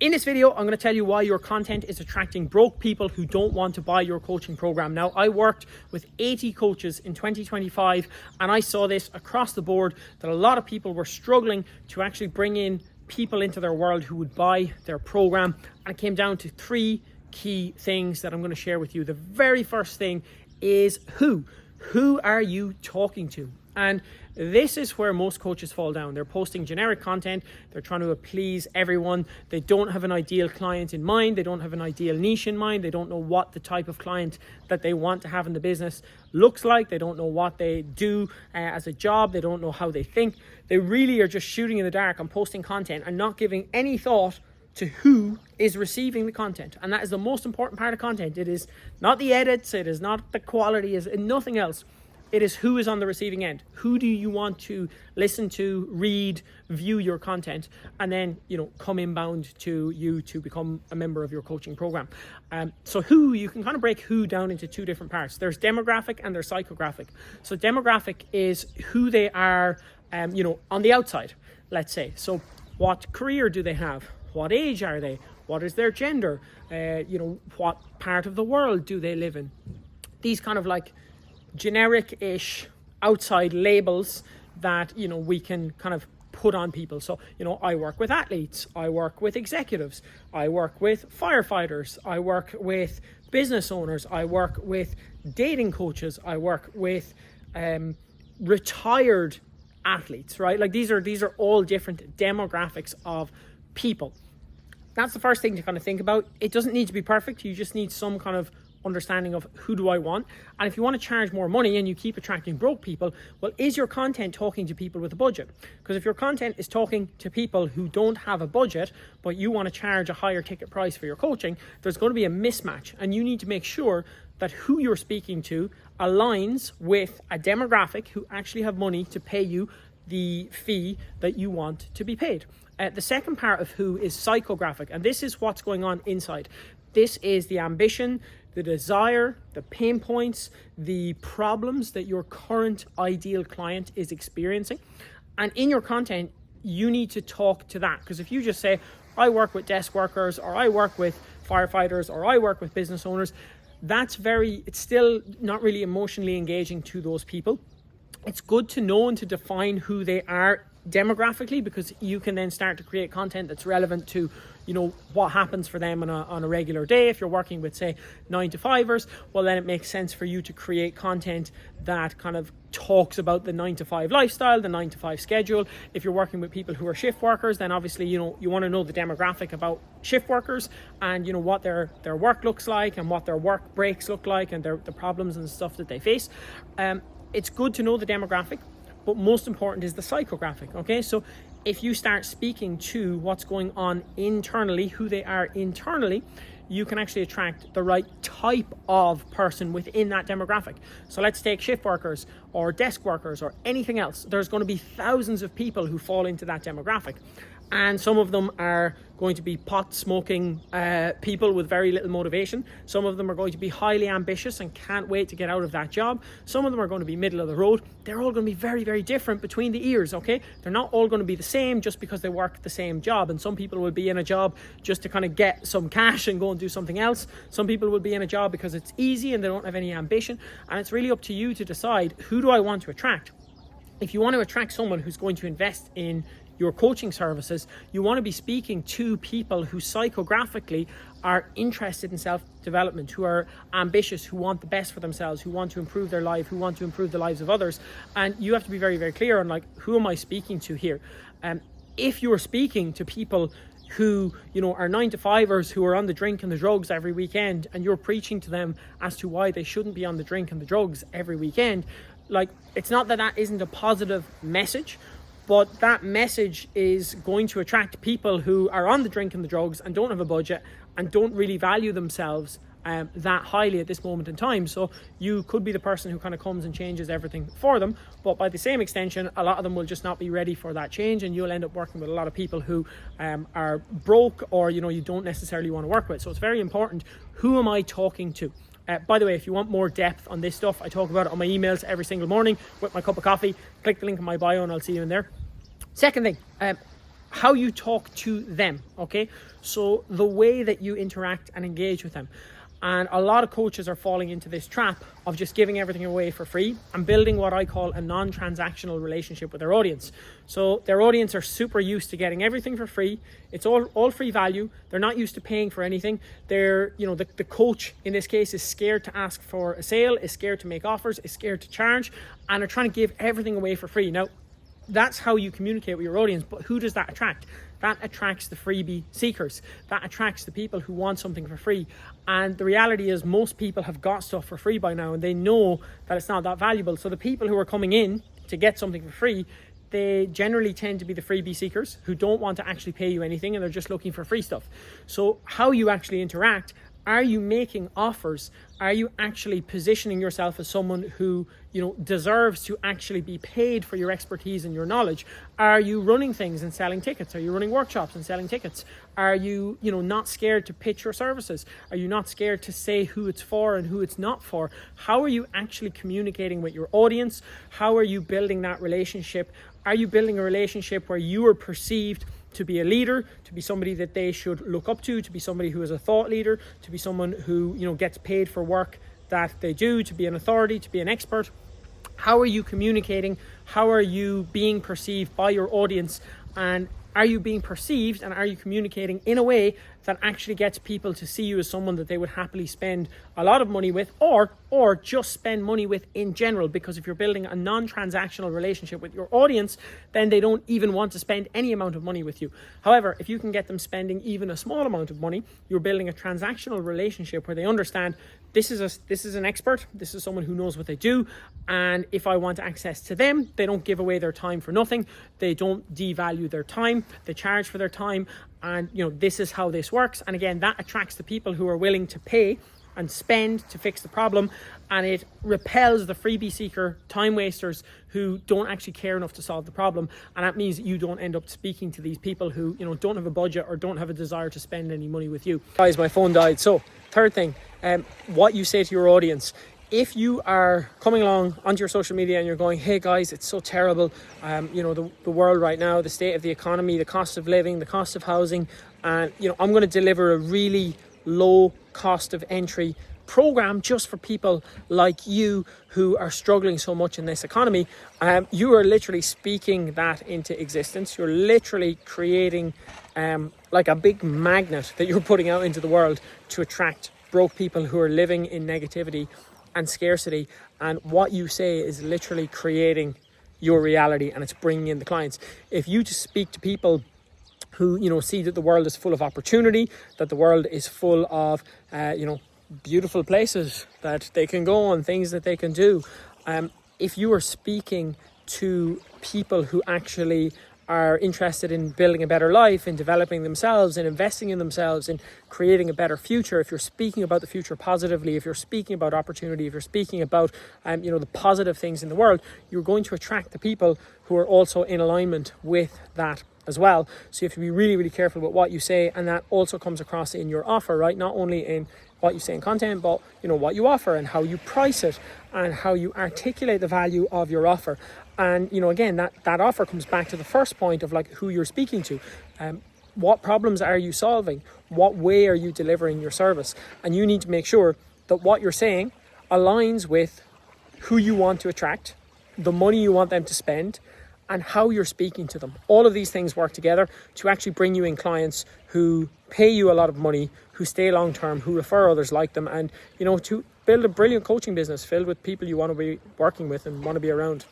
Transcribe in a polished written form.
In this video, I'm going to tell you why your content is attracting broke people who don't want to buy your coaching program. Now, I worked with 80 coaches in 2025, and I saw this across the board that a lot of people were struggling to actually bring in people into their world who would buy their program. And it came down to three key things that I'm going to share with you. The very first thing is who. Who are you talking to? And this is where most coaches fall down. They're posting generic content. They're trying to please everyone. They don't have an ideal client in mind. They don't have an ideal niche in mind. They don't know what the type of client that they want to have in the business looks like. They don't know what they do as a job. They don't know how they think. They really are just shooting in the dark and posting content and not giving any thought to who is receiving the content. And that is the most important part of content. It is not the edits. It is not the quality. It is nothing else. It is who is on the receiving end. Who do you want to listen to, read, view your content, and then, come inbound to you to become a member of your coaching program. So who, you can kind of break who down into two different parts. There's demographic and there's psychographic. So demographic is who they are, on the outside, let's say. So what career do they have? What age are they? What is their gender? What part of the world do they live in? These kind of like generic-ish outside labels that we can kind of put on people. So I work with athletes, I work with executives, I work with firefighters, I work with business owners, I work with dating coaches, I work with retired athletes, right? Like these are all different demographics of people. That's the first thing to kind of think about. It doesn't need to be perfect. You just need some kind of understanding of who do I want. And if you want to charge more money and you keep attracting broke people, well, is your content talking to people with a budget? Because if your content is talking to people who don't have a budget, but you want to charge a higher ticket price for your coaching, there's going to be a mismatch. And you need to make sure that who you're speaking to aligns with a demographic who actually have money to pay you the fee that you want to be paid. The second part of who is psychographic, and this is what's going on inside. This is the ambition, the desire, the pain points, the problems that your current ideal client is experiencing. And in your content, you need to talk to that. Because if you just say, I work with desk workers, or I work with firefighters, or I work with business owners, it's still not really emotionally engaging to those people. It's good to know and to define who they are demographically, because you can then start to create content that's relevant to what happens for them on a regular day. If you're working with, say, 9-to-5ers, well, then it makes sense for you to create content that kind of talks about the 9-to-5 lifestyle, the 9-to-5 schedule. If you're working with people who are shift workers, then obviously you want to know the demographic about shift workers and what their work looks like and what their work breaks look like and the problems and stuff that they face. It's good to know the demographic, but most important is the psychographic. Okay, so if you start speaking to what's going on internally, who they are internally, you can actually attract the right type of person within that demographic. So let's take shift workers or desk workers or anything else. There's going to be thousands of people who fall into that demographic. And some of them are going to be pot smoking people with very little motivation. Some of them are going to be highly ambitious and can't wait to get out of that job. Some of them are going to be middle of the road. They're all going to be very, very different between the ears, okay? They're not all going to be the same just because they work the same job. And some people will be in a job just to kind of get some cash and go and do something else. Some people will be in a job because it's easy and they don't have any ambition. And it's really up to you to decide, who do I want to attract? If you want to attract someone who's going to invest in your coaching services, you want to be speaking to people who psychographically are interested in self-development, who are ambitious, who want the best for themselves, who want to improve their life, who want to improve the lives of others. And you have to be very, very clear on who am I speaking to here? If you're speaking to people who are 9-to-5ers who are on the drink and the drugs every weekend, and you're preaching to them as to why they shouldn't be on the drink and the drugs every weekend, it's not that isn't a positive message, but that message is going to attract people who are on the drink and the drugs and don't have a budget and don't really value themselves that highly at this moment in time. So you could be the person who kind of comes and changes everything for them, but by the same extension, a lot of them will just not be ready for that change, and you'll end up working with a lot of people who are broke or you don't necessarily want to work with. So it's very important, who am I talking to? By the way, if you want more depth on this stuff, I talk about it on my emails every single morning with my cup of coffee. Click the link in my bio and I'll see you in there. Second thing, how you talk to them, okay? So the way that you interact and engage with them. And a lot of coaches are falling into this trap of just giving everything away for free and building what I call a non-transactional relationship with their audience. So their audience are super used to getting everything for free. It's all free value. They're not used to paying for anything. They're, the coach in this case is scared to ask for a sale, is scared to make offers, is scared to charge, and are trying to give everything away for free. Now, that's how you communicate with your audience, but who does that attract? That attracts the freebie seekers. That attracts the people who want something for free. And the reality is most people have got stuff for free by now and they know that it's not that valuable. So the people who are coming in to get something for free, they generally tend to be the freebie seekers who don't want to actually pay you anything and they're just looking for free stuff. So how you actually interact, are you making offers? Are you actually positioning yourself as someone who, deserves to actually be paid for your expertise and your knowledge? Are you running things and selling tickets? Are you running workshops and selling tickets? Are you, not scared to pitch your services? Are you not scared to say who it's for and who it's not for? How are you actually communicating with your audience? How are you building that relationship? Are you building a relationship where you are perceived to be a leader, to be somebody that they should look up to be somebody who is a thought leader, to be someone who, gets paid for work that they do, to be an authority, to be an expert? How are you communicating? How are you being perceived by your audience? And are you being perceived and are you communicating in a way that actually gets people to see you as someone that they would happily spend a lot of money with or just spend money with in general? Because if you're building a non-transactional relationship with your audience, then they don't even want to spend any amount of money with you. However, if you can get them spending even a small amount of money, you're building a transactional relationship where they understand this is an expert, this is someone who knows what they do, and if I want access to them, they don't give away their time for nothing, they don't devalue their time, they charge for their time, and this is how this works. And again, that attracts the people who are willing to pay and spend to fix the problem, and it repels the freebie seeker time wasters who don't actually care enough to solve the problem. And that means that you don't end up speaking to these people who don't have a budget or don't have a desire to spend any money with you. Guys, my phone died. So third thing, what you say to your audience. If you are coming along onto your social media and you're going, hey guys, it's so terrible, the world right now, the state of the economy, the cost of living, the cost of housing, and I'm going to deliver a really low cost of entry program just for people like you who are struggling so much in this economy. You are literally speaking that into existence. You're literally creating like a big magnet that you're putting out into the world to attract broke people who are living in negativity and scarcity. And what you say is literally creating your reality, and it's bringing in the clients. If you just speak to people who see that the world is full of opportunity, that the world is full of beautiful places that they can go and things that they can do, if you are speaking to people who actually are interested in building a better life, in developing themselves, in investing in themselves, in creating a better future, if you're speaking about the future positively, if you're speaking about opportunity, if you're speaking about the positive things in the world, you're going to attract the people who are also in alignment with that as well. So you have to be really, really careful with what you say, and that also comes across in your offer, right? Not only in what you say in content, but what you offer and how you price it and how you articulate the value of your offer. And again, that offer comes back to the first point of like who you're speaking to. What problems are you solving? What way are you delivering your service? And you need to make sure that what you're saying aligns with who you want to attract, the money you want them to spend, and how you're speaking to them. All of these things work together to actually bring you in clients who pay you a lot of money, who stay long term, who refer others like them, and to build a brilliant coaching business filled with people you want to be working with and want to be around.